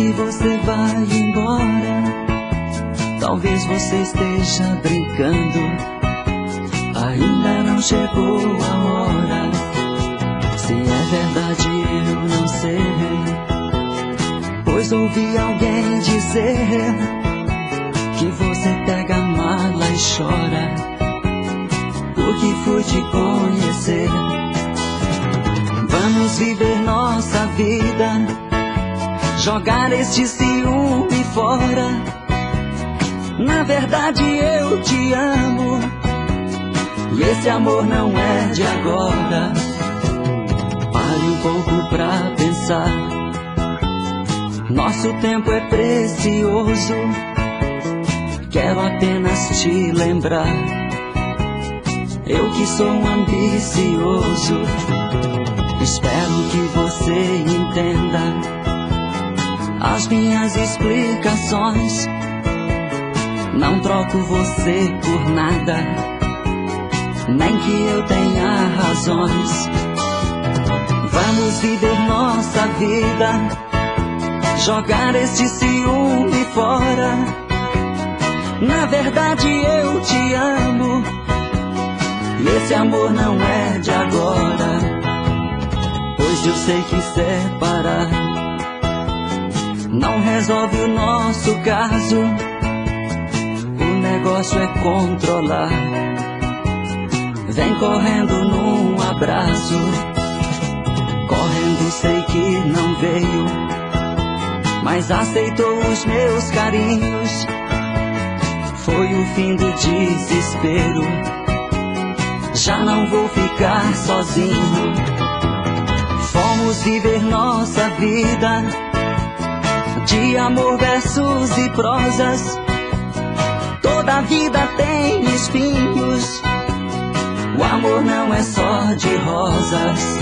que você vai embora. Talvez você esteja brincando, ainda não chegou a hora. Se é verdade eu não sei, pois ouvi alguém dizer que você pega a mala e chora, porque fui te conhecer. Vamos viver nossa vida, jogar este ciúme fora. Na verdade eu te amo, e esse amor não é de agora. Pare um pouco pra pensar, nosso tempo é precioso. Quero apenas te lembrar, eu que sou ambicioso. Espero que você entenda as minhas explicações. Não troco você por nada, nem que eu tenha razões. Vamos viver nossa vida, jogar este ciúme fora. Na verdade eu te amo, e esse amor não é de agora. Pois eu sei que separar não resolve o nosso caso. O negócio é controlar. Vem correndo num abraço, correndo sei que não veio, mas aceitou os meus carinhos. Foi o fim do desespero, já não vou ficar sozinho. Fomos viver nossa vida, de amor, versos e prosas. Toda vida tem espinhos, o amor não é só de rosas.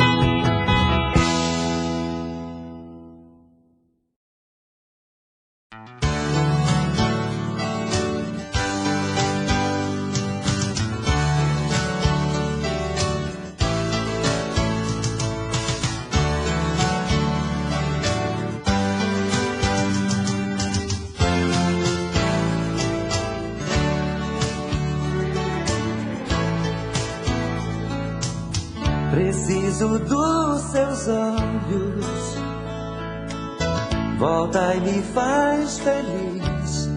Preciso dos seus olhos, volta e me faz feliz.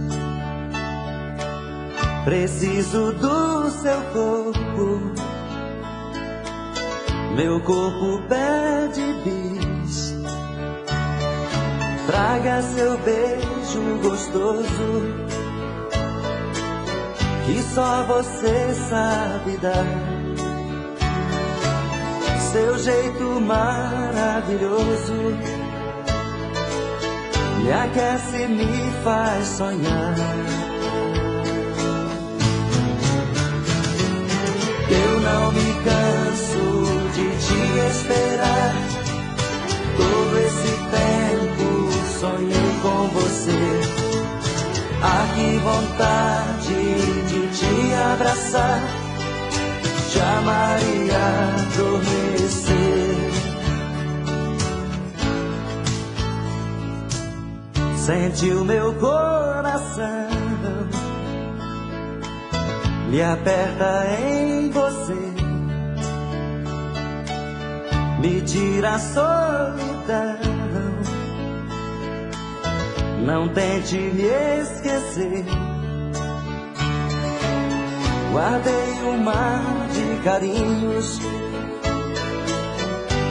Preciso do seu corpo, meu corpo pede bis. Traga seu beijo gostoso, que só você sabe dar. Seu jeito maravilhoso me aquece, me faz sonhar. Eu não me canso de te esperar. Todo esse tempo sonhei com você. Ah, que vontade de te abraçar, te amar e adormecer. Sente o meu coração, me aperta em você, me tira a solidão. Não tente me esquecer. Guardei um mar de carinhos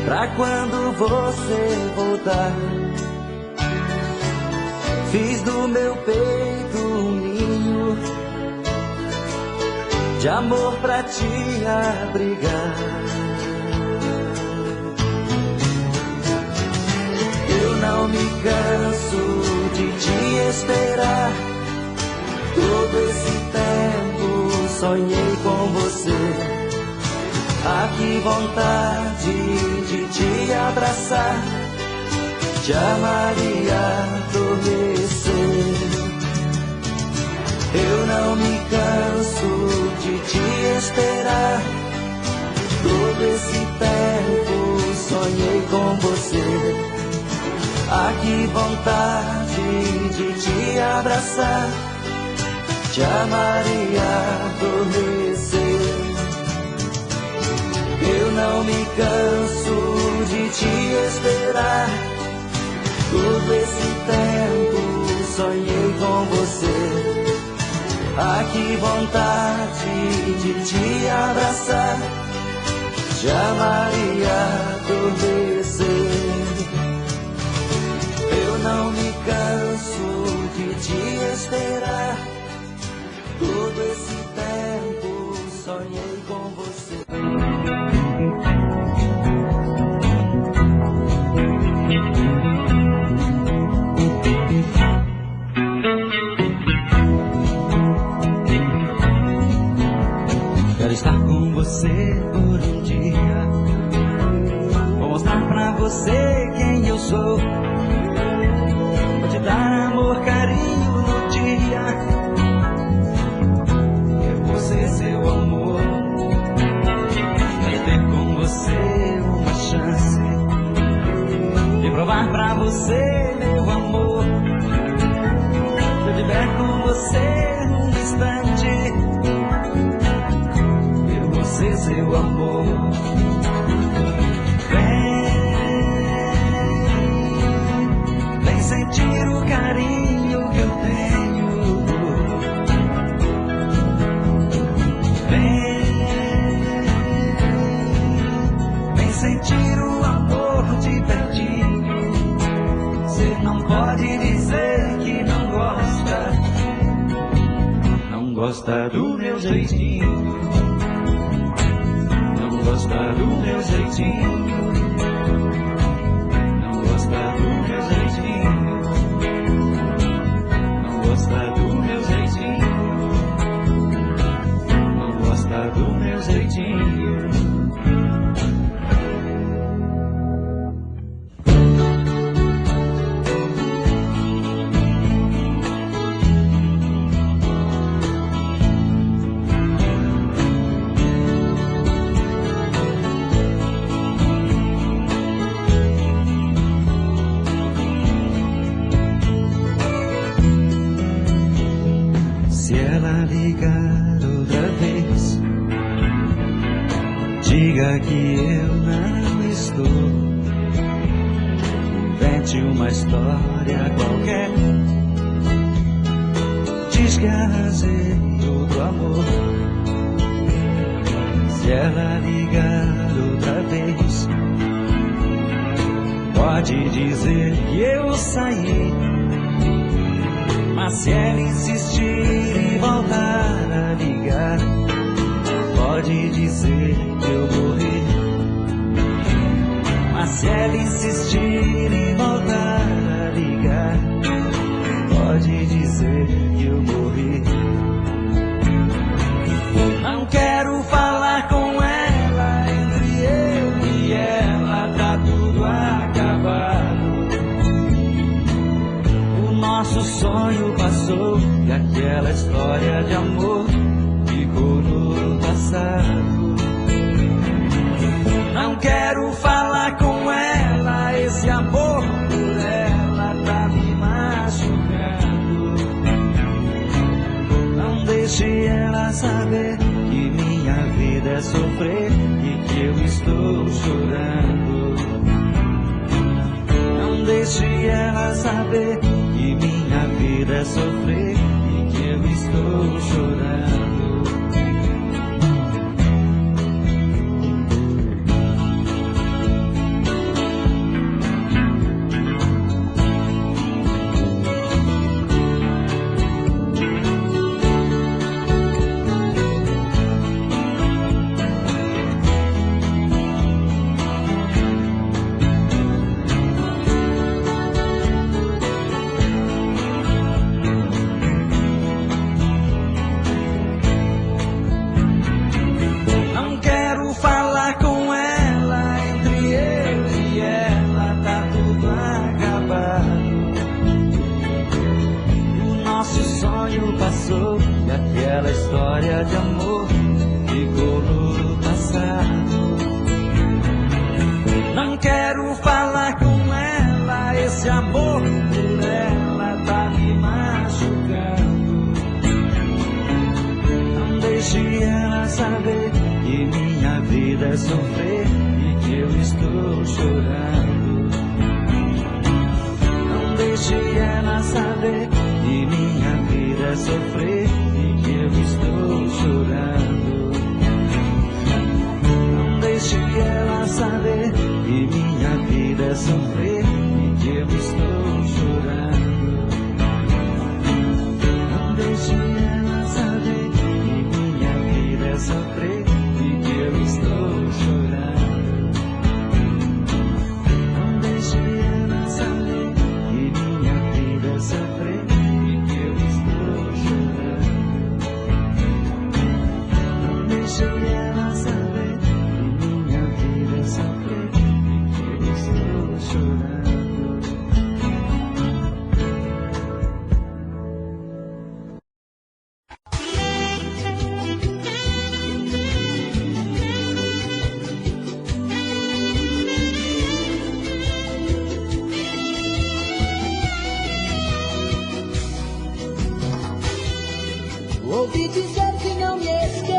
pra quando você voltar. Fiz do meu peito um ninho de amor pra te abrigar. Eu não me canso de te esperar. Todo esse tempo sonhei com você. Ah, que vontade de te abraçar, te amar e adormecer. Eu não me canso de te esperar. Todo esse tempo sonhei com você. Ah, que vontade de te abraçar, te amar e adormecer. Eu não me canso de te esperar. Todo esse tempo sonhei com você. Ah, que vontade de te abraçar, te amar e adormecer. Eu não me canso de te esperar. Todo esse tempo sonhei com você. Quero estar com você por um dia. Vou mostrar pra você quem eu sou. Vou te dar amor, carinho no dia. Eu vou ser seu amor. Quero ter com você uma chance de provar pra você meu amor. Se eu estiver com você num instante, eu vou ser seu amor. Vem sentir o carinho que eu tenho. Vem sentir o amor de pertinho. Você não pode dizer que não gosta. Não gosta do meu jeitinho. Não gosta do meu jeitinho. Não gosta do meu jeitinho. Não gosta do meu jeitinho. Não gosta do meu jeitinho. Se ela ligar outra vez, diga que eu não estou. Invente uma história qualquer. Diz que arranjei outro amor. Se ela ligar outra vez, pode dizer que eu saí. Mas se ela insistir e voltar a ligar, pode dizer que eu morri. Mas se ela insistir e voltar a ligar, pode dizer que eu morri. Não quero falar com ela, entre eu e ela tá tudo acabado. Nosso sonho passou e aquela história de amor ficou no passado. Não quero falar com ela, esse amor por ela tá me machucando. Não deixe ela saber que minha vida é sofrer e que eu estou chorando. Não deixe ela saber que minha vida é sofrer e que eu estou chorando. Passou e aquela história de amor ficou no passado. Não quero falar com ela, esse esse amor por ela tá me machucando. Não deixe ela saber que minha vida é sofrer e que eu estou chorando. Não deixe ela saber que minha vida é sofrer e que eu estou chorando. Não deixe ela saber que minha vida é sofrer e que eu estou chorando. Não deixe ela saber que minha vida é sofrer e que eu estou chorando. Não deixe ela saber que minha vida é sofrer e que eu estou chorando. Não deixe ela saber que minha vida é sofrer e que eu estou chorando. Ouvi dizer que não me esqueceu,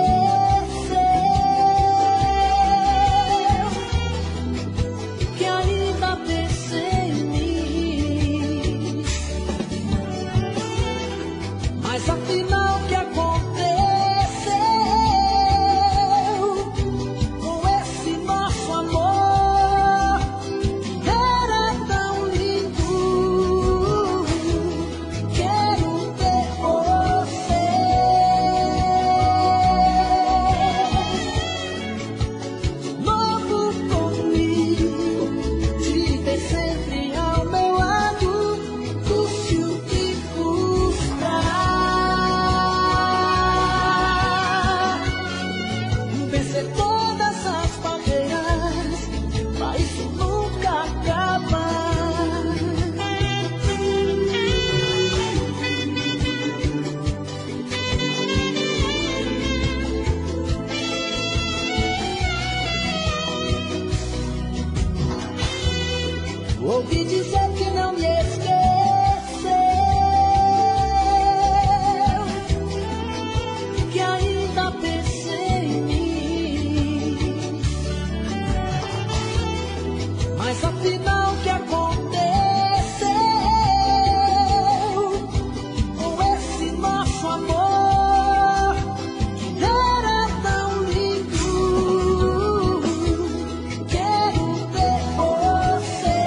que ainda pensei em mim, mas afinal o que aconteceu com esse nosso amor? Era tão lindo, quero ter você. Novo comigo, te ter sempre ao meu lado, custe o que custar. Vencer todas as barreiras, pra isso nunca acabar. Ouvi dizer que não me esqueceu, que ainda pensei em mim, mas afinal o que aconteceu com esse nosso amor? Era tão lindo, quero ter você.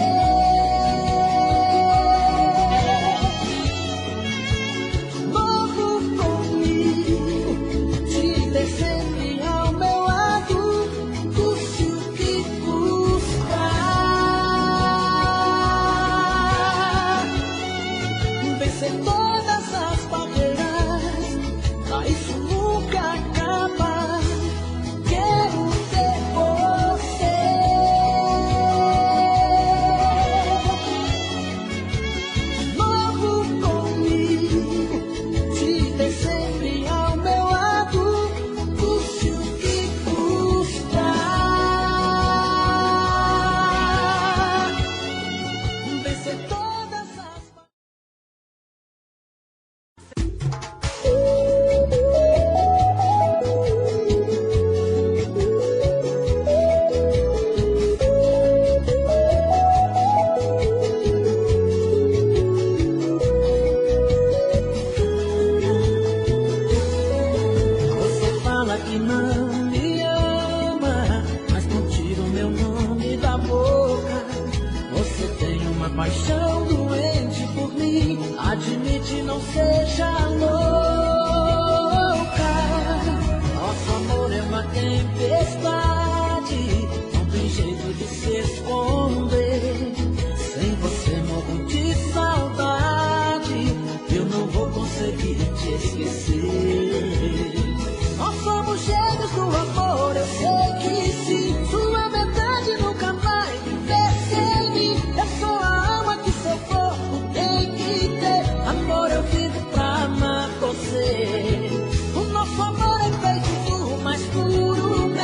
Novo comigo, te ter sempre ao meu lado, custe o que custar. Vencer todas as barreiras, pra isso nunca acaba. Quero ter você. Novo comigo, te ter sempre ao meu lado, custe o que custar. Vencer todas as Você fala que não me ama, mas não tira o meu nome da boca. Você tem uma paixão doente por mim, admite, não seja louca. Nosso amor é uma tempestade, não tem jeito de se esconder. Sem você morro de saudade, eu não vou conseguir te esquecer. Nós somos gêmeos do amor, eu sei que sim. Sua metade nunca vai viver sem mim. Eu sou a alma que seu corpo tem que ter. Amor, eu vivo pra amar você. O nosso amor é feito do mais puro mel.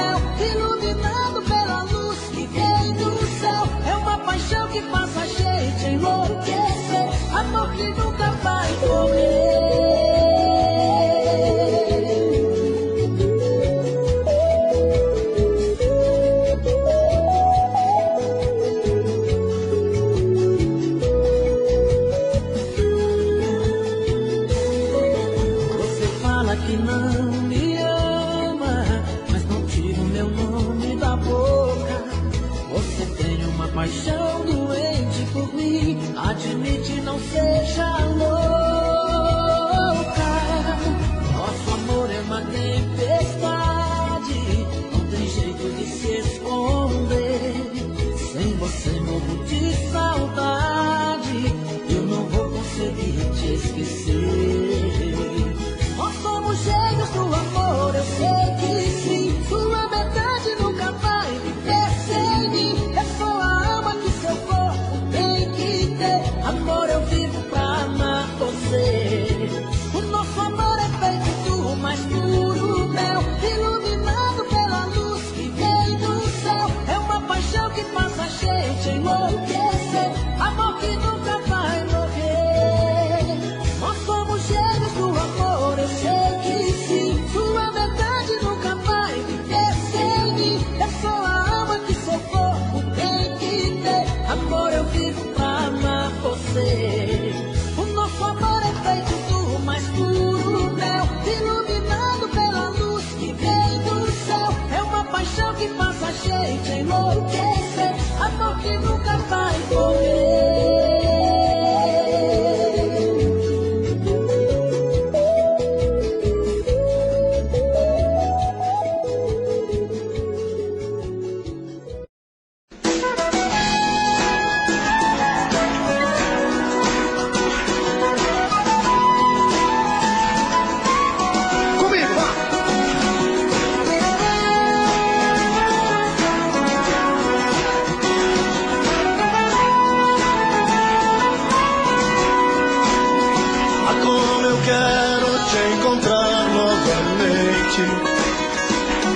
quero te encontrar novamente.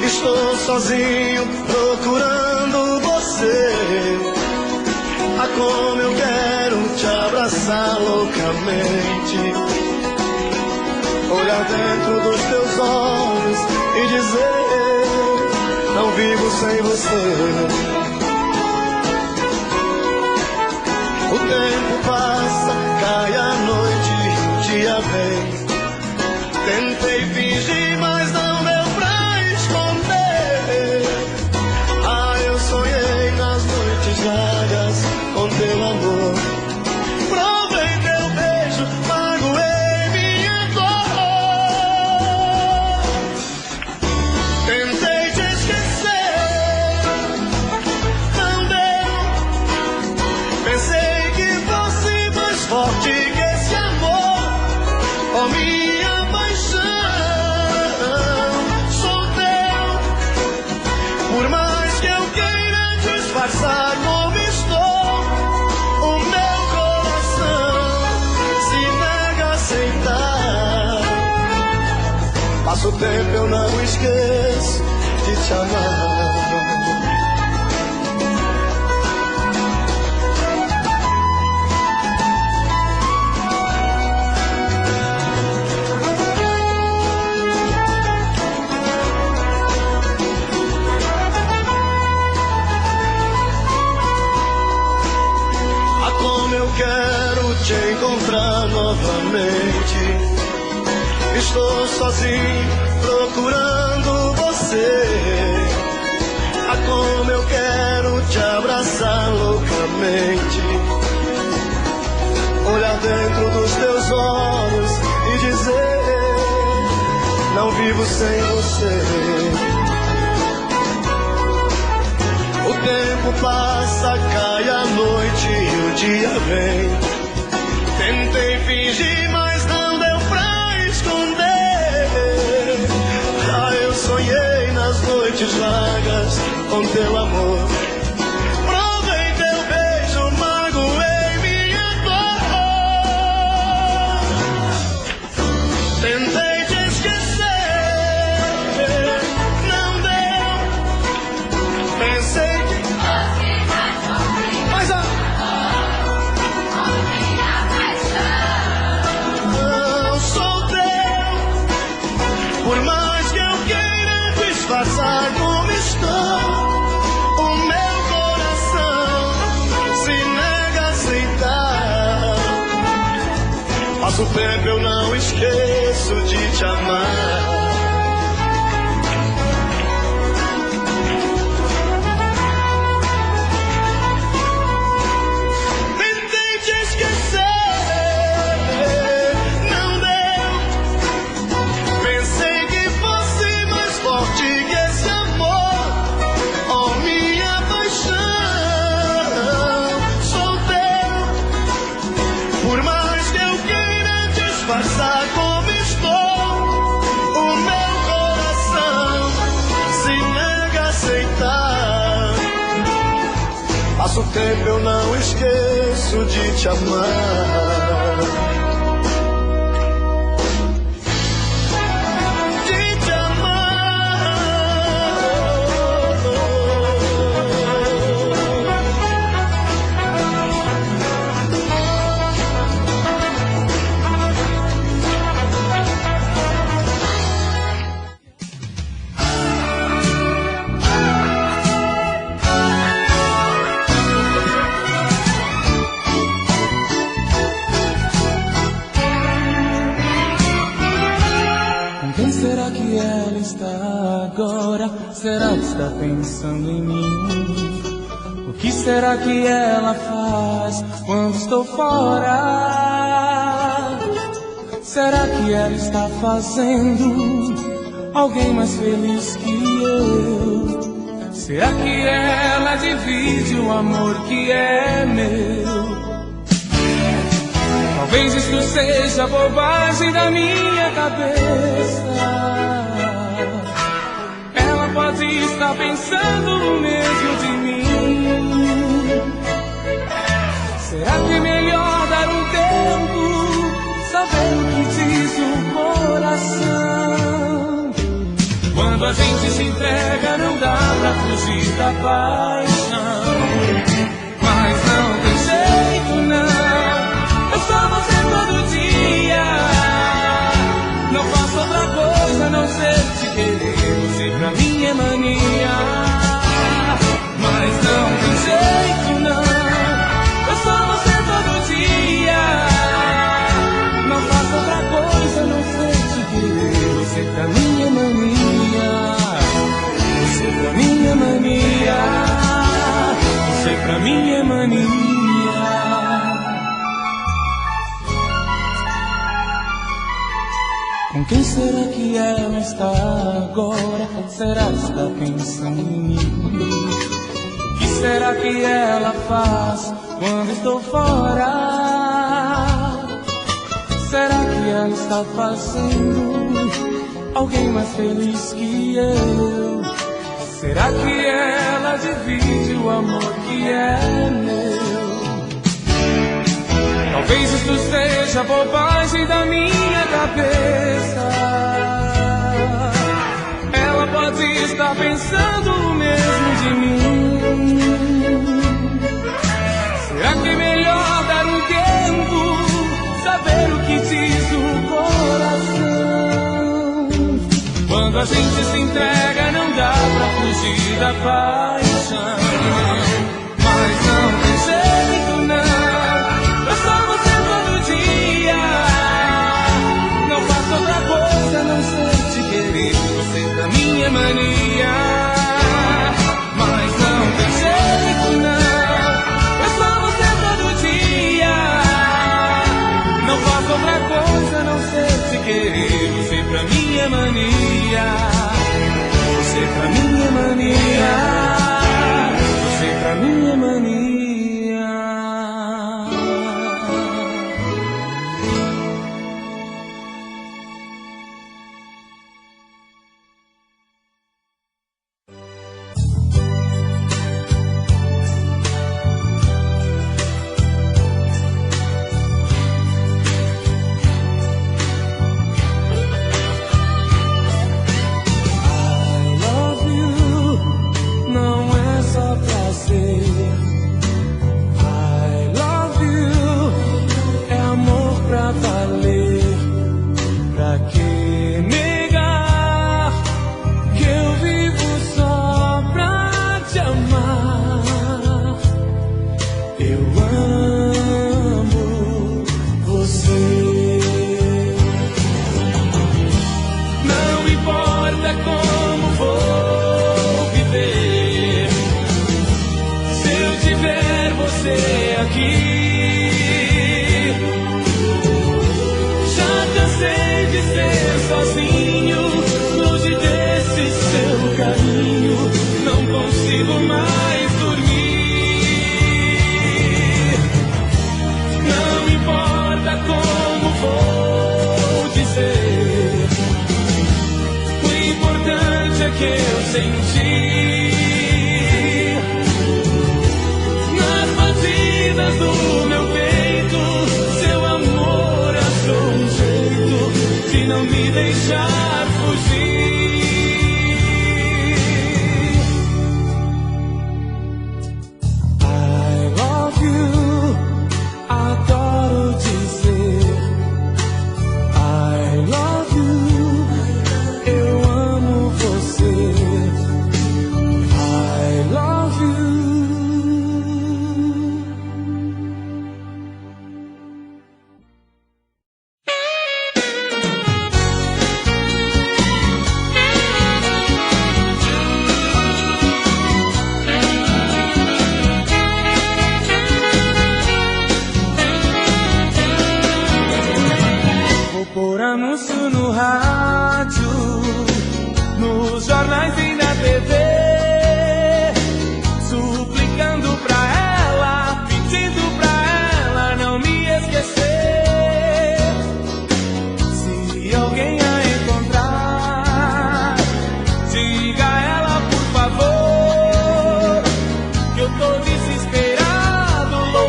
Estou sozinho procurando você. Ah, como eu quero te abraçar loucamente, olhar dentro dos teus olhos e dizer: não vivo sem você. O tempo passa, cai a noite e o dia vem. Tentei fingir, mas não deu pra esconder. Ah, eu sonhei nas noites vagas com teu amor. Provei teu beijo, magoei minha dor. Tentei te esquecer, não deu. Pensei que fosse mais forte que esse amor. Oh, minha paixão, sou teu. Por mais que eu queira disfarçar como estou, o meu coração se nega a aceitar. Passa o tempo, eu não esqueço de te amar. Eu quero te encontrar novamente. Estou sozinho procurando você. Ah, como eu quero te abraçar loucamente, olhar dentro dos teus olhos e dizer: não vivo sem você. O tempo passa, cai a noite e o dia vem. Tentei fingir, mas não deu pra esconder. Ah, eu sonhei nas noites vagas com teu amor. Provei teu beijo, magoei minha dor. Tentei te esquecer, não deu. Pensei disfarçar como estou, o meu coração se nega a aceitar. Passa o tempo, eu não esqueço de te amar. Tentei te esquecer, não deu. Pensei que fosse mais forte que esse amor. Oh, minha paixão, sou teu. Por mais que eu queira disfarçar como estou, o meu coração se nega a aceitar. Passa o tempo, eu não esqueço de te amar. Quem será que ela está agora? Será que está pensando em mim? O que será que ela faz quando estou fora? Será que ela está fazendo alguém mais feliz que eu? Será que ela divide o amor que é meu? Talvez isso seja bobagem da minha cabeça. Ela pode estar pensando no mesmo de mim. Será que é melhor dar um tempo, saber o que diz o se entrega não dá pra fugir da paixão. Mas não tem jeito não, eu sou você todo dia. Não faço outra coisa a não ser te querer, você pra mim é mania. Mas não tem jeito não, eu sou você todo dia. Não faço outra coisa a não ser te querer, você pra mim é mania. Você pra mim é mania. Você pra mim é mania. Com quem será que ela está agora? Será que está pensando em mim? O que será que ela faz quando estou fora? Será que ela está fazendo alguém mais feliz que eu? Será que ela divide o amor que é meu? Talvez isso seja bobagem da minha cabeça. Ela pode estar pensando o mesmo de mim. Será que é melhor dar um tempo, saber o que diz o coração? Quando a gente se entrega não dá pra fugir da paixão. Mas não tem jeito não, eu sou você todo dia. Não faço outra coisa a não ser te querer, você pra mim é mania. Mas não tem jeito não, eu sou você todo dia. Não faço outra coisa a não ser te querer, você pra mim é mania. Você pra mim é mania. Você pra mim é mania.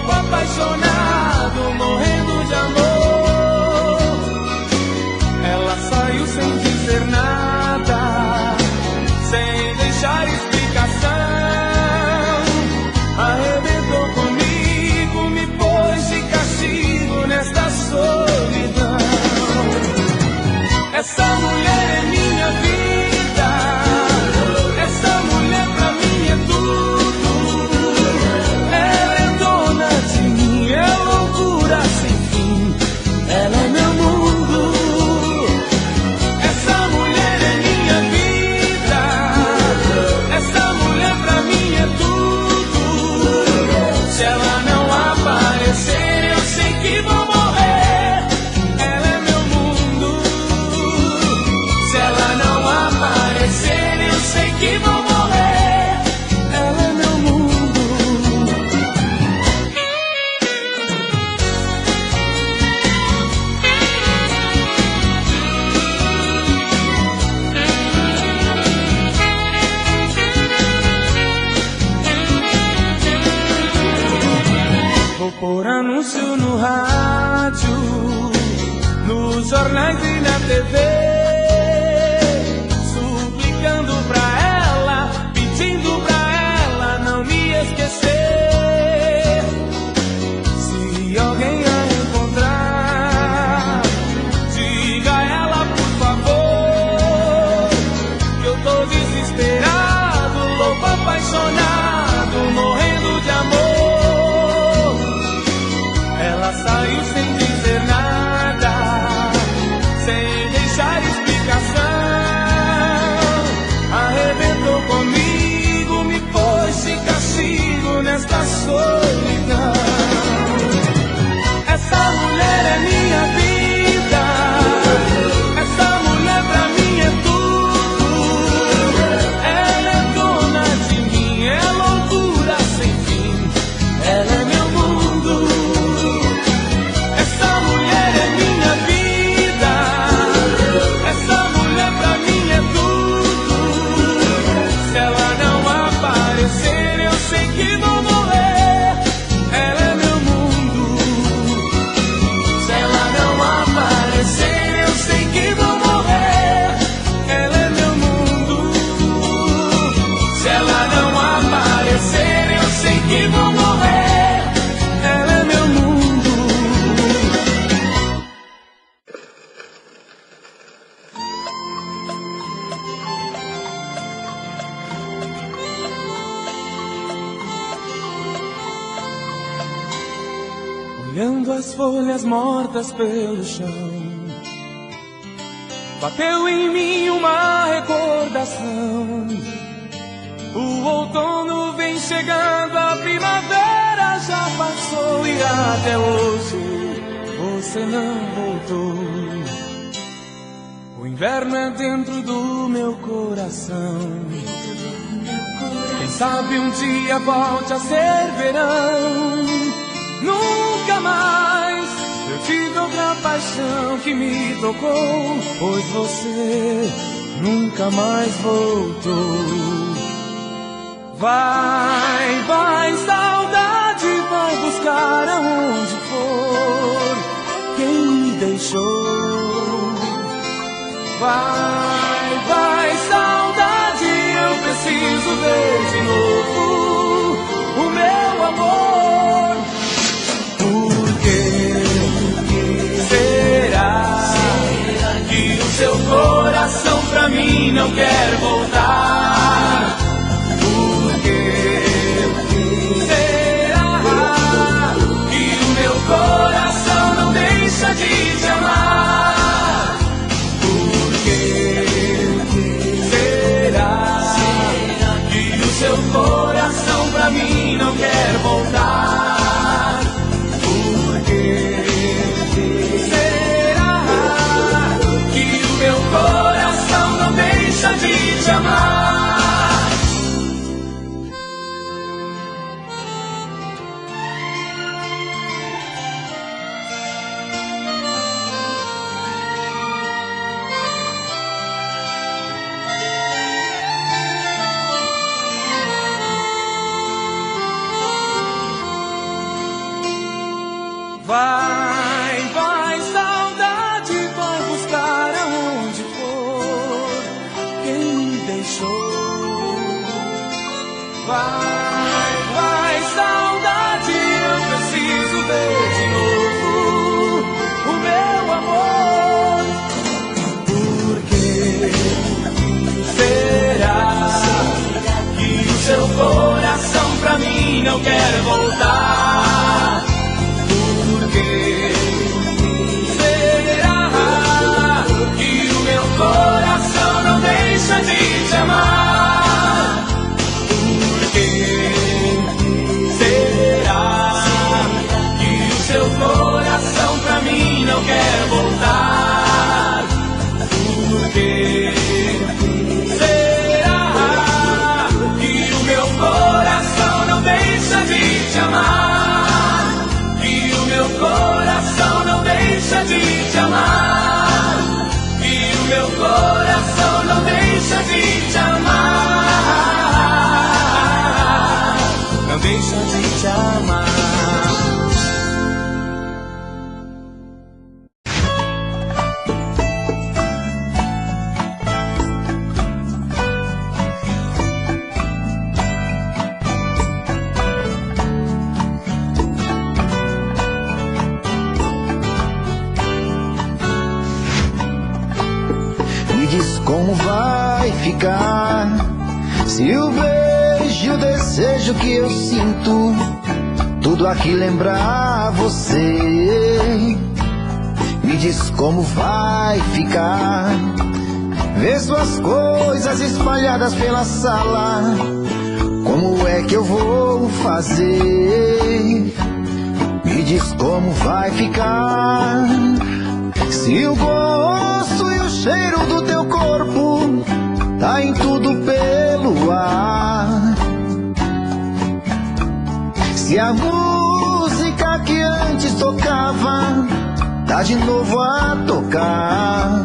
Apaixonado, morrendo de amor. Ela saiu jornais e na TV, suplicando pra ela, pedindo pra ela não me esquecer. Se alguém a encontrar, diga a ela por favor que eu tô desesperado, louco, apaixonado, morrendo de amor. Ela saiu sem dizer nada, sem deixar explicação, arrebentou comigo, me pôs de castigo nesta solidão. Essa mulher é minha vida, essa mulher pra mim é tudo. Ela é dona de mim, é loucura sem fim, ela é meu mundo. Essa mulher é minha vida, essa mulher pra mim é tudo. Se ela não aparecer, eu sei que vou morrer, ela é meu mundo. Se ela não aparecer, eu sei que vou morrer, ela é meu mundo. Se ela não aparecer, eu sei que vou morrer, ela é meu mundo. Olhando as folhas mortas pelo chão, bateu em mim uma recordação. O outono vem chegando, a primavera já passou e até hoje você não voltou. O inverno é dentro do meu coração. Quem sabe um dia volte a ser verão. Nunca mais eu tive outra paixão que me tocou, pois você nunca mais voltou. Vai, vai, saudade, vai buscar aonde for quem me deixou. Vai, vai, saudade, eu preciso ver de novo o meu amor. Por que será que o seu coração pra mim não quer voltar? Por que será que o meu coração não deixa de te amar? Por que será que o seu coração pra mim não quer voltar? Por que será que o meu coração não deixa de te amar? Me diz como vai ficar se o beijo, o desejo que eu sinto, tudo aqui lembrar você. Me diz como vai ficar ver suas coisas espalhadas pela sala. Como é que eu vou fazer? Me diz como vai ficar se o gosto e o cheiro do teu corpo tá em tudo pelo ar. Se a música que antes tocava tá de novo a tocar.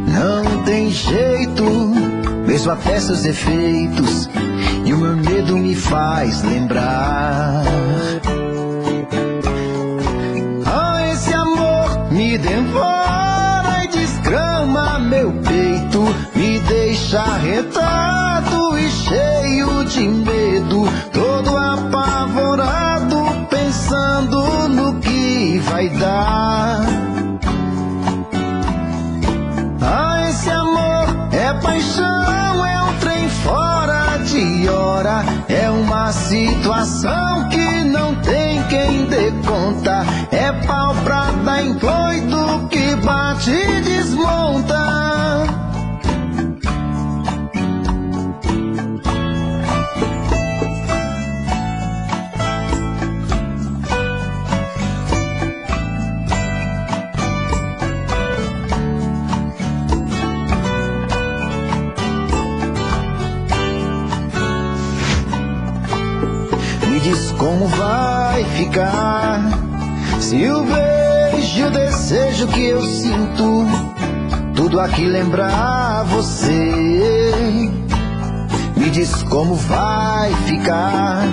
Não tem jeito, mesmo até seus defeitos, e o meu medo me faz lembrar. Ah, esse amor me devora e desgrama meu peito, me deixa arretado e cheio de medo, todo apavorado, pensando no que vai dar. Ah, esse amor é paixão, é um trem fora de hora, é uma situação que não tem quem dê conta, é pau pra dar em doido que bate e desmonta. Diz como vai ficar se o beijo, o desejo que eu sinto, tudo aqui lembrar você. Me diz como vai ficar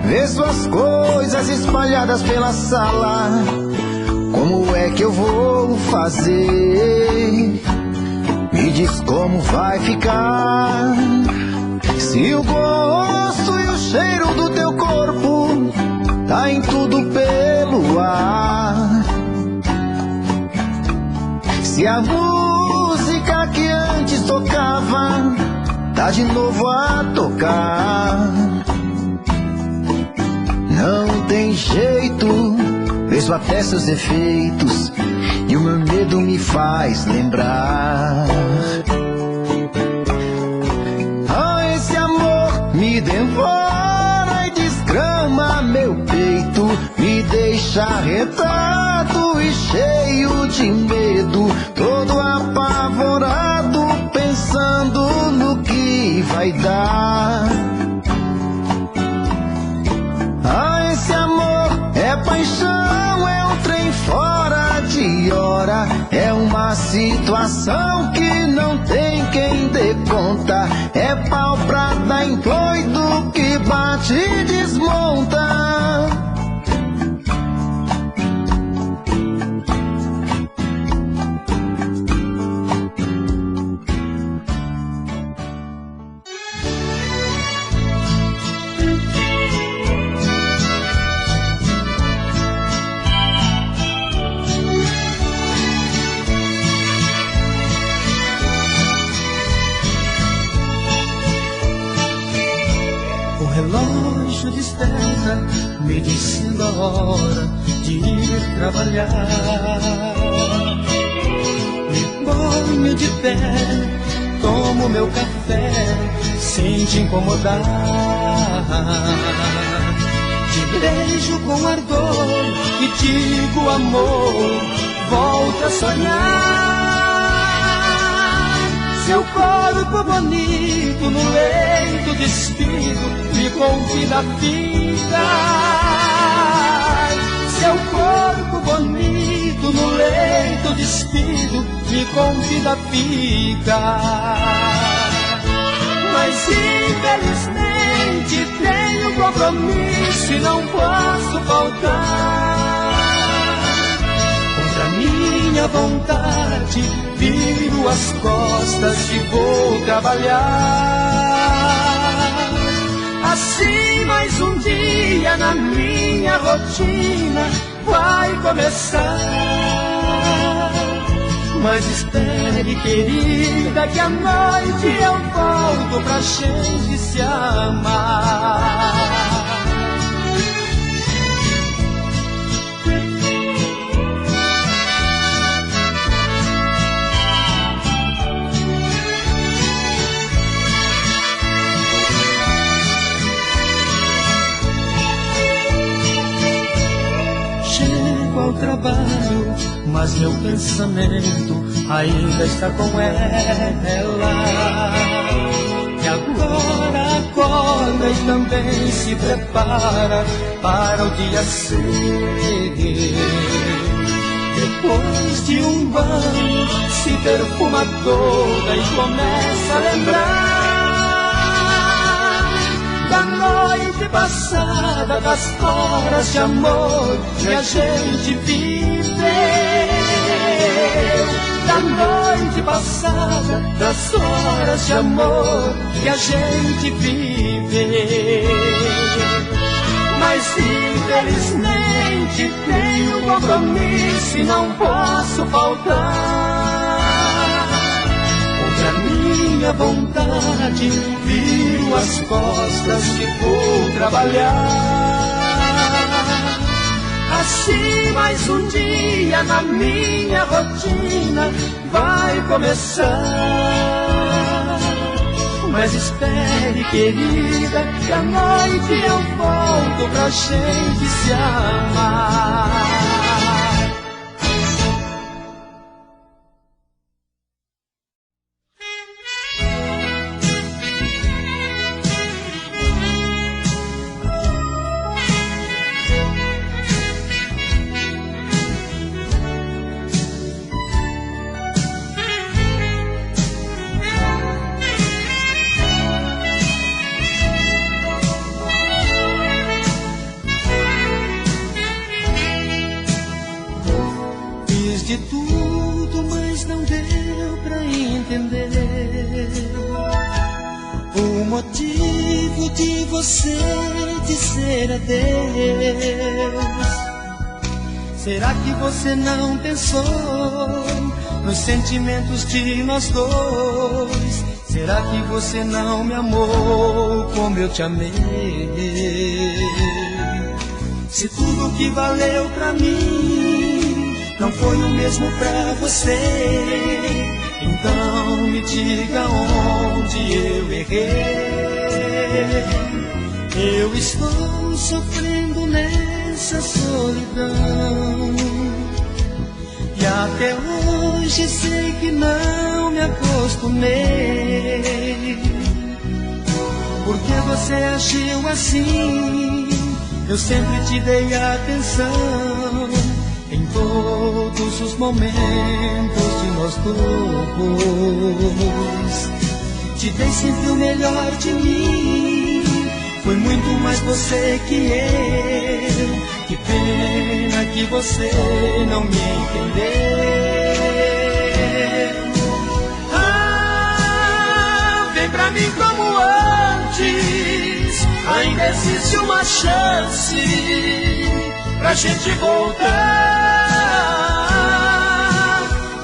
ver suas coisas espalhadas pela sala. Como é que eu vou fazer? Me diz como vai ficar se o gosto e o cheiro do teu corpo tá em tudo pelo ar. Se a música que antes tocava tá de novo a tocar. Não tem jeito, mesmo até seus defeitos, e o meu medo me faz lembrar. Me devora e desgrama meu peito, me deixa arretado e cheio de medo, todo apavorado, pensando no que vai dar. Ah, esse amor é paixão, é um trem fora de hora, é uma situação que não tem quem dê conta, é pau pra dar em doido que bate e desmonta. O relógio disterra, me dizendo a hora de ir trabalhar. Me ponho de pé, tomo meu café, sem te incomodar. Te beijo com ardor e digo amor, volta a sonhar. Seu corpo bonito no leito despido me convida a ficar. Seu corpo bonito no leito despido me convida a ficar. Mas infelizmente tenho compromisso e não posso faltar. Contra minha vontade viro as costas e vou trabalhar. Assim mais um dia na minha rotina vai começar. Mas espere, querida, que à noite eu volto pra gente se amar. Ao trabalho, mas meu pensamento ainda está com ela. E agora acorda e também se prepara para o dia seguinte. Depois de um banho, se perfuma toda e começa a lembrar da noite passada, das horas de amor que a gente viveu. Da noite passada, das horas de amor que a gente viveu. Mas infelizmente tenho compromisso e não posso faltar. Contra minha vontade, viro as costas e vou trabalhar. Assim mais um dia na minha rotina vai começar. Mas espere, querida, que à noite eu volto pra gente se amar. De tudo, mas não deu pra entender o motivo de você dizer adeus. Será que você não pensou nos sentimentos de nós dois? Será que você não me amou como eu te amei? Se tudo que valeu pra mim não foi o mesmo pra você, então me diga onde eu errei. Eu estou sofrendo nessa solidão e até hoje sei que não me acostumei. Porque você agiu assim, eu sempre te dei atenção em todos os momentos de nós dois. Te dei sempre o melhor de mim, foi muito mais você que eu. Que pena que você não me entendeu. Ah, vem pra mim como antes, ainda existe uma chance pra gente voltar.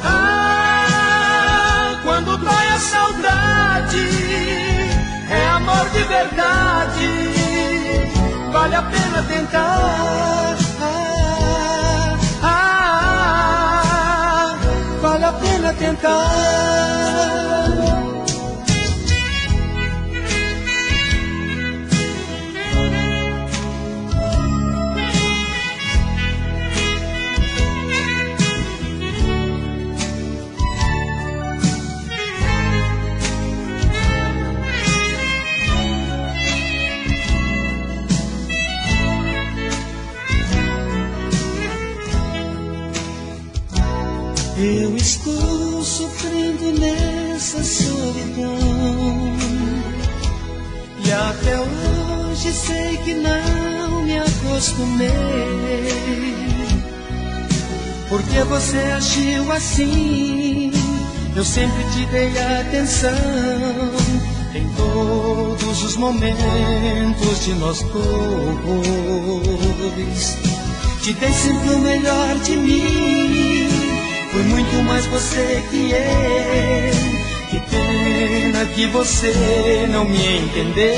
Ah, quando dói a saudade, é amor de verdade, vale a pena tentar. Vale a pena tentar. Eu estou sofrendo nessa solidão e até hoje sei que não me acostumei. Porque você agiu assim, eu sempre te dei atenção em todos os momentos de nós dois. Te dei sempre o melhor de mim, foi muito mais você você que é. Que pena que você não me entendeu.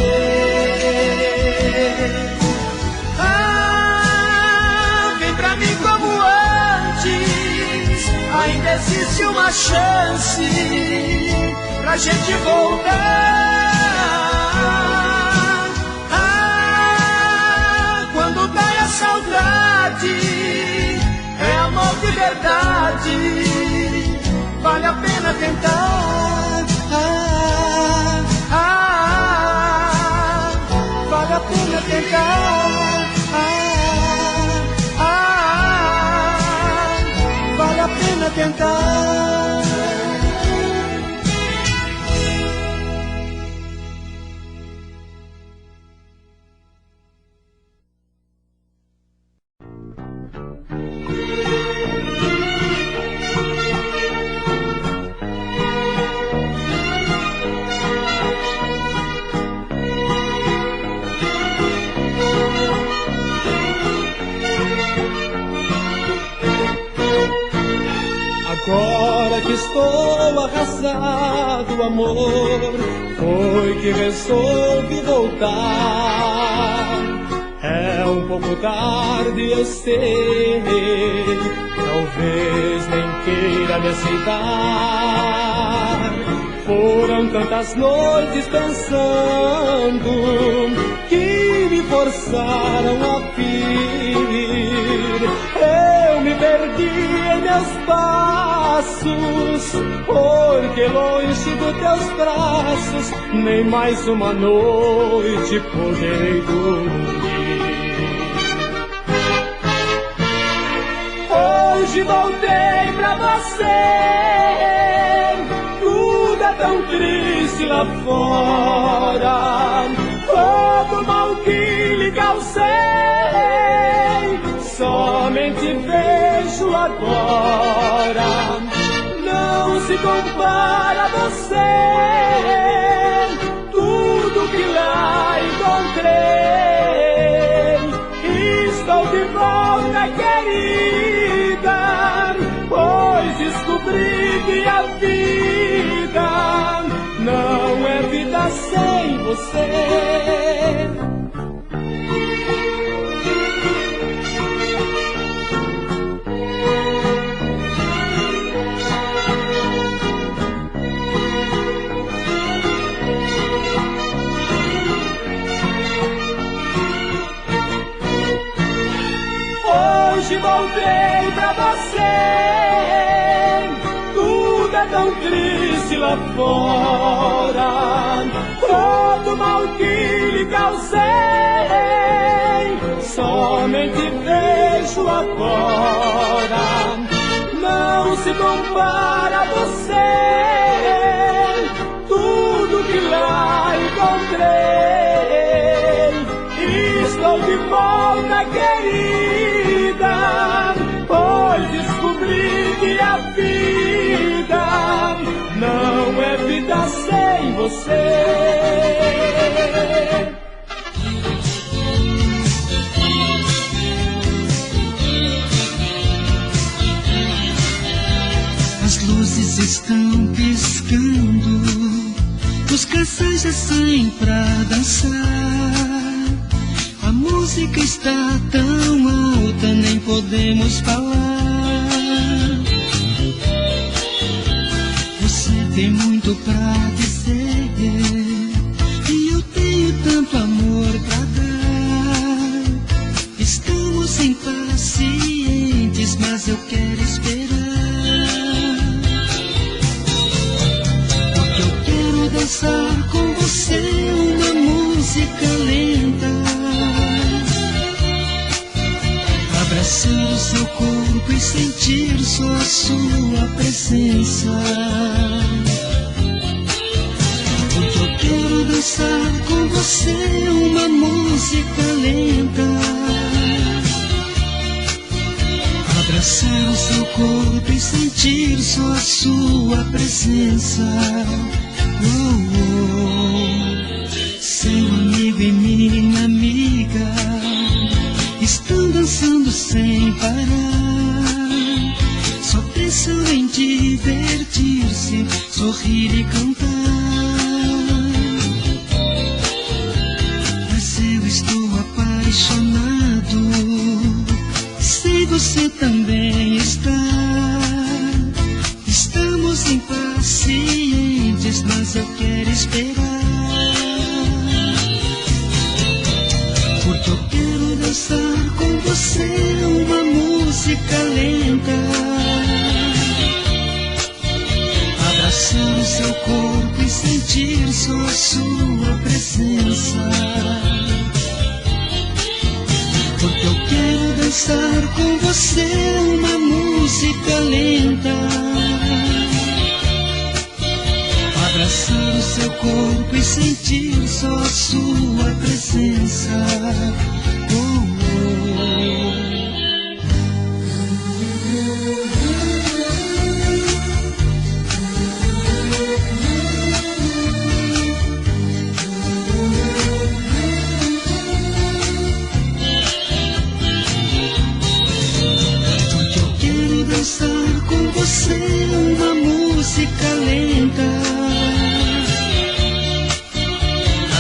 Ah, vem pra mim como antes. Ainda existe uma chance pra gente voltar. Ah, quando dá a saudade, é amor de verdade, vale a pena tentar. Vale a pena tentar. Vale a pena tentar. Agora que estou arrasado, amor, foi que resolvi voltar. É um pouco tarde, eu sei, talvez nem queira me aceitar. Foram tantas noites pensando que me forçaram a vir. Eu me perdi em meus passos, porque longe dos teus braços nem mais uma noite poderei dormir. Hoje voltei pra você, tudo é tão triste lá fora. Todo o mal que lhe causei, somente vejo agora. Não se compara a você, tudo que lá encontrei. Estou de volta, querida, pois descobri que a vida não é vida sem você. Hoje voltei pra você, tudo é tão triste lá fora. Todo mal que lhe causei, somente vejo agora. Não se compara a você, tudo que lá encontrei. Estou de volta, querida, pois descobri que a vida não é vida sem você. As luzes estão piscando, os casais já saem pra dançar. A música está tão alta, nem podemos falar. Você tem muito pra dizer, e eu tenho tanto amor pra dar. Estamos impacientes, mas eu quero esperar. Porque eu quero dançar com você uma música lenta, abraçar o seu corpo e sentir só a sua presença. Porque eu quero dançar com você uma música lenta, abraçar o seu corpo e sentir só a sua presença. Oh, oh. Seu amigo e minha amiga estão dançando sem parar. Só pensando em divertir-se, sorrir e cantar. Mas eu estou apaixonado, sei você também está. Estamos impacientes, mas eu quero esperar. Porque eu quero dançar com você uma música lenta, abraçar o seu corpo e sentir só a sua presença. Porque eu quero dançar com você uma música lenta, abraçar o seu corpo e sentir só a sua presença. Porque eu quero dançar com você uma música lenta,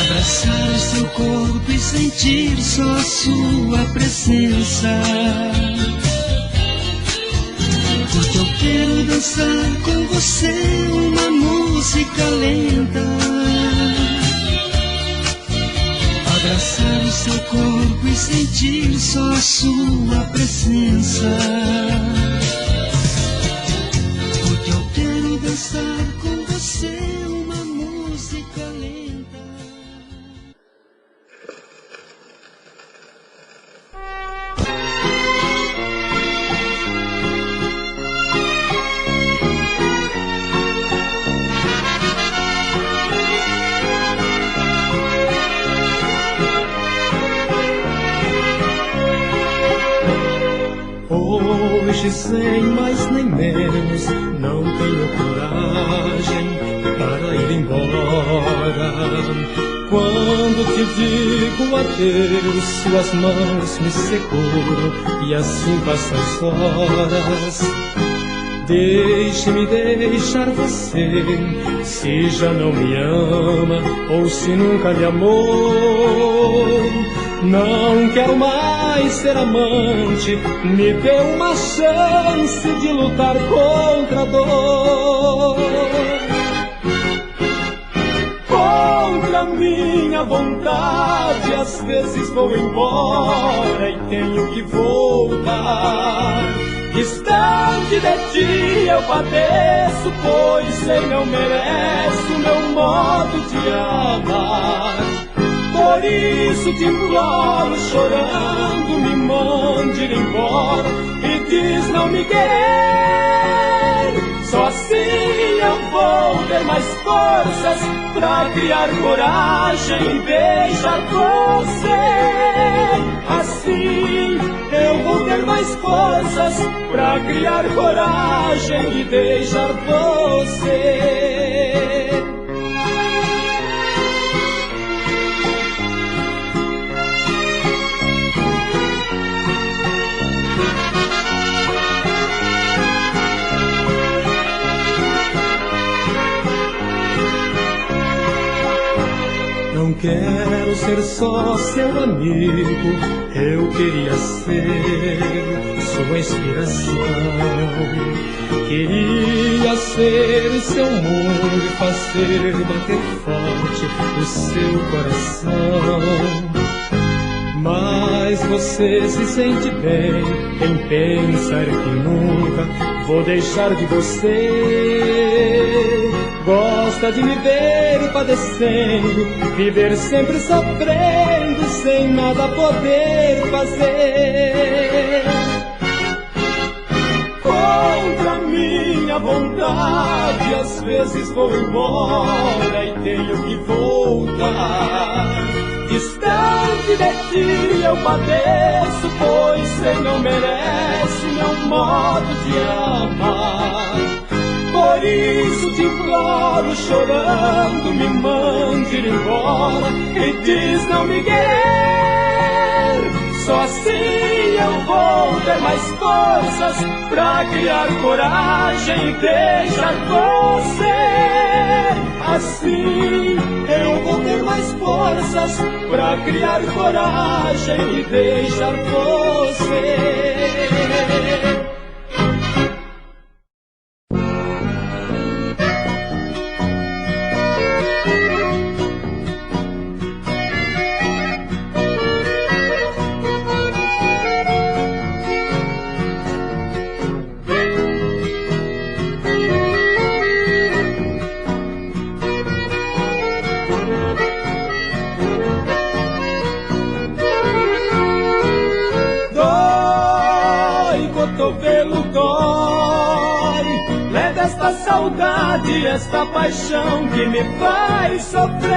abraçar o seu corpo e sentir só a sua presença. Porque eu quero dançar com você uma música lenta, abraçar o seu corpo e sentir só a sua presença. Porque eu quero dançar com você uma música lenta. Hoje sem mais nem menos não tenho coragem para ir embora. Quando te digo adeus, suas mãos me seguram e assim passam as horas. Deixe-me deixar você, se já não me ama ou se nunca me amou. Não quero mais ser amante, me dê uma chance de lutar contra a dor. Contra a minha vontade, às vezes vou embora e tenho que voltar. Distante de ti eu padeço, pois sei não mereço meu modo de amar. Por isso te imploro, chorando, me mande ir embora e diz não me querer. Só assim eu vou ter mais forças pra criar coragem e beijar você. Assim eu vou ter mais forças pra criar coragem e beijar você. Não quero ser só seu amigo, eu queria ser sua inspiração. Queria ser o seu mundo e fazer bater forte o seu coração. Mas você se sente bem em pensar que nunca vou deixar de você. Gosta de me ver padecendo, viver sempre sofrendo, sem nada poder fazer. Contra minha vontade, às vezes vou embora e tenho que voltar. Distante de ti eu padeço, pois você não merece meu modo de amar. Por isso te imploro, chorando, me mande ir embora e diz não me querer. Só assim eu vou ter mais forças pra criar coragem e deixar você. Assim eu vou ter mais forças pra criar coragem e deixar você. Esta saudade, esta paixão que me faz sofrer.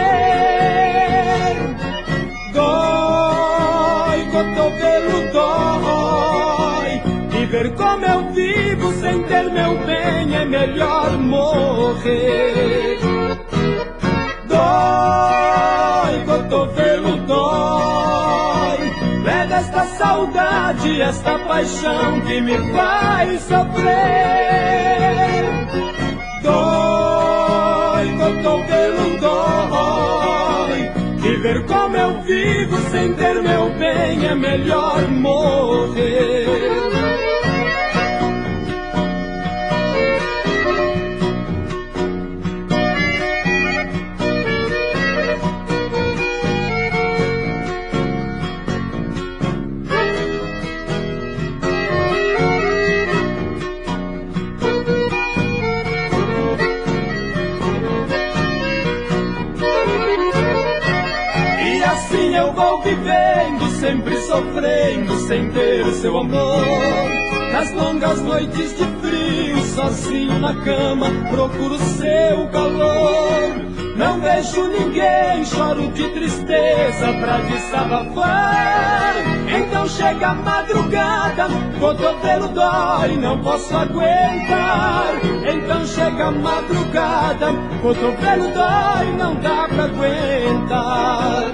Dói, cotovelo dói, e ver como eu vivo sem ter meu bem é melhor morrer. Dói, cotovelo dói, é desta saudade, esta paixão que me faz sofrer. Dói, cotovelo dói, e ver como eu vivo sem ter meu bem é melhor morrer. Eu vou vivendo, sempre sofrendo, sem ter seu amor. Nas longas noites de frio, sozinho na cama, procuro seu calor. Não vejo ninguém, choro de tristeza pra desabafar. Então chega a madrugada, cotovelo dói, não posso aguentar. Então chega a madrugada, cotovelo dói, não dá pra aguentar.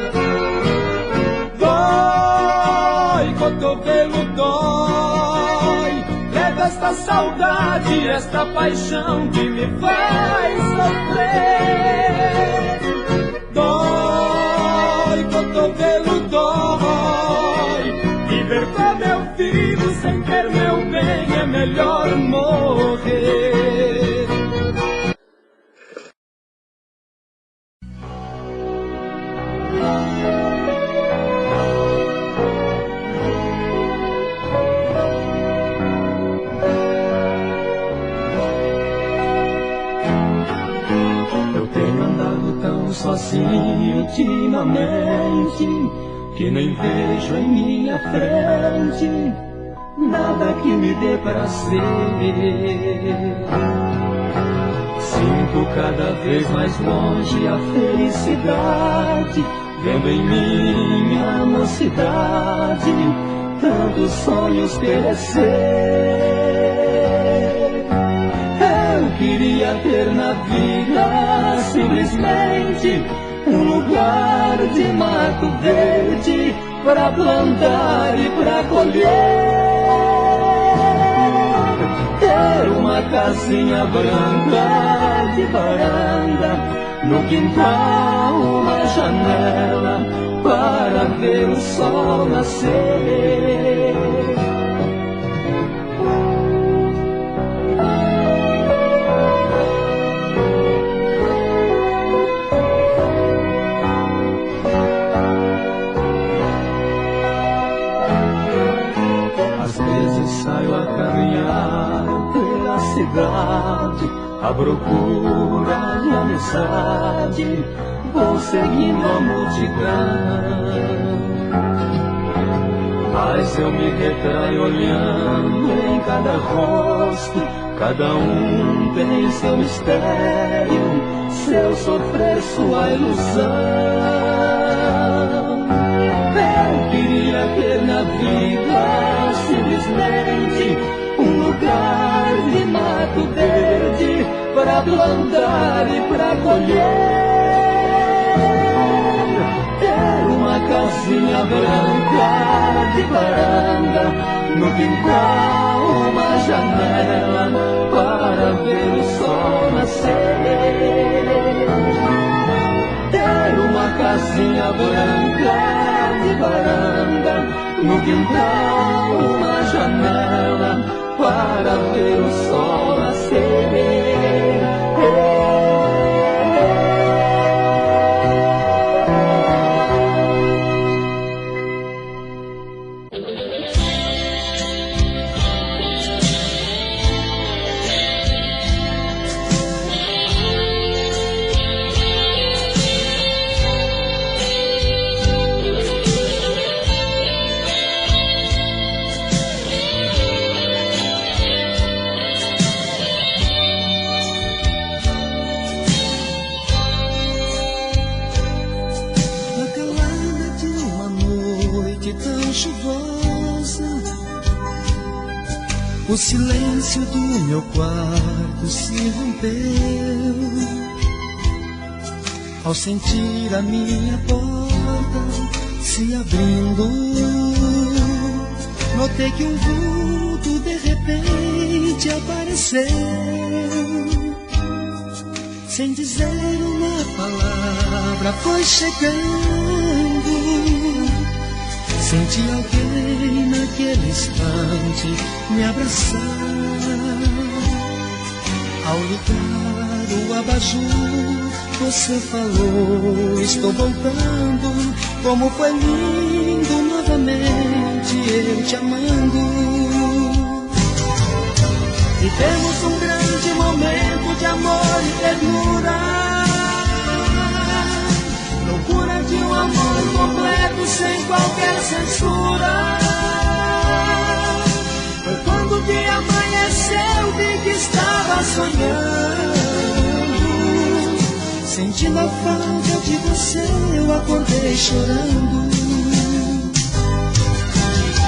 Dói, cotovelo dói, leva esta saudade, esta paixão que me faz sofrer. Dói, cotovelo dói, e ver como eu vivo sem ter meu bem é melhor morrer. Sozinho ultimamente, que nem vejo em minha frente nada que me dê prazer. Sinto cada vez mais longe a felicidade, vendo em minha mocidade tantos sonhos perecer. Eu queria ter na vida simplesmente um lugar de mato verde pra plantar e pra colher. Ter uma casinha branca de varanda, no quintal uma janela para ver o sol nascer. Saio a caminhar pela cidade, à procura de amizade, vou seguindo a multidão. Mas eu me retraio olhando em cada rosto, cada um tem seu mistério, seu sofrer, sua ilusão. Eu queria ter na vida simplesmente um lugar de mato verde para plantar e para colher. Ter uma casa casinha branca de varanda, no quintal uma janela para ver o sol nascer. Ter uma casinha branca de varanda, no quintal uma janela para ver o sol nascer. O silêncio do meu quarto se rompeu ao sentir a minha porta se abrindo. Notei que um vulto de repente apareceu, sem dizer uma palavra foi chegando. Senti alguém naquele instante me abraçar. Ao ligar o abajur, você falou, estou voltando. Como foi lindo novamente eu te amando. Vivemos um grande momento de amor e ternura, loucura de um amor completo sem qualquer censura. Foi quando o dia amanheceu, vi que estava sonhando. Sentindo a falta de você, eu acordei chorando.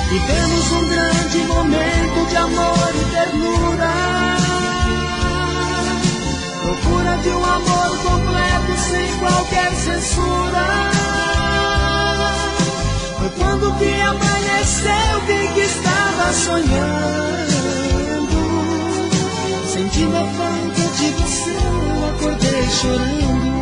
Vivemos um grande momento de amor e ternura, procura de um amor completo sem qualquer censura. Foi quando que amanheceu, vi que estava sonhando. Sentindo a falta de você, eu acordei chorando.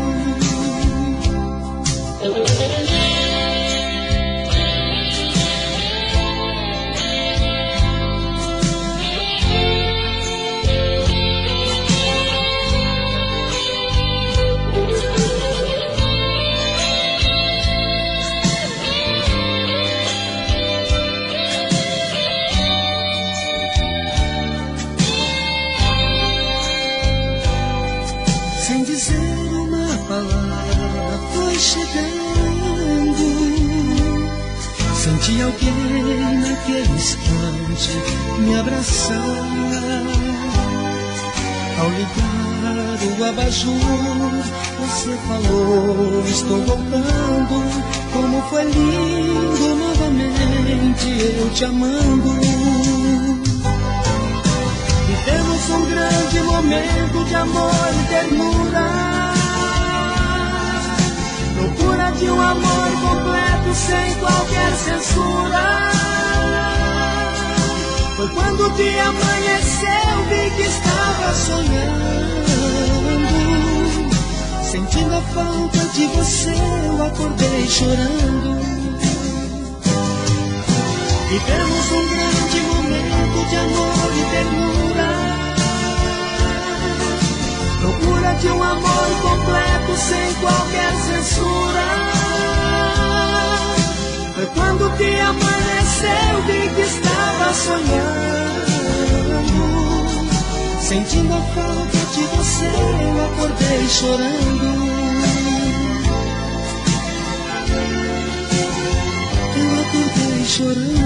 Sem dizer uma palavra foi chegando. Senti alguém naquele instante me abraçar. Ao ligar o abajur, você falou, estou voltando. Como foi lindo novamente eu te amando. Vivemos um grande momento de amor e ternura, loucura de um amor completo sem qualquer censura. Foi quando o dia amanheceu, vi que estava sonhando. Sentindo a falta de você, eu acordei chorando. Vivemos um grande momento de amor e ternura, procura de um amor completo sem qualquer censura. Foi quando que amanheceu, vi que estava sonhando. Sentindo a falta de você, eu acordei chorando. Eu acordei chorando.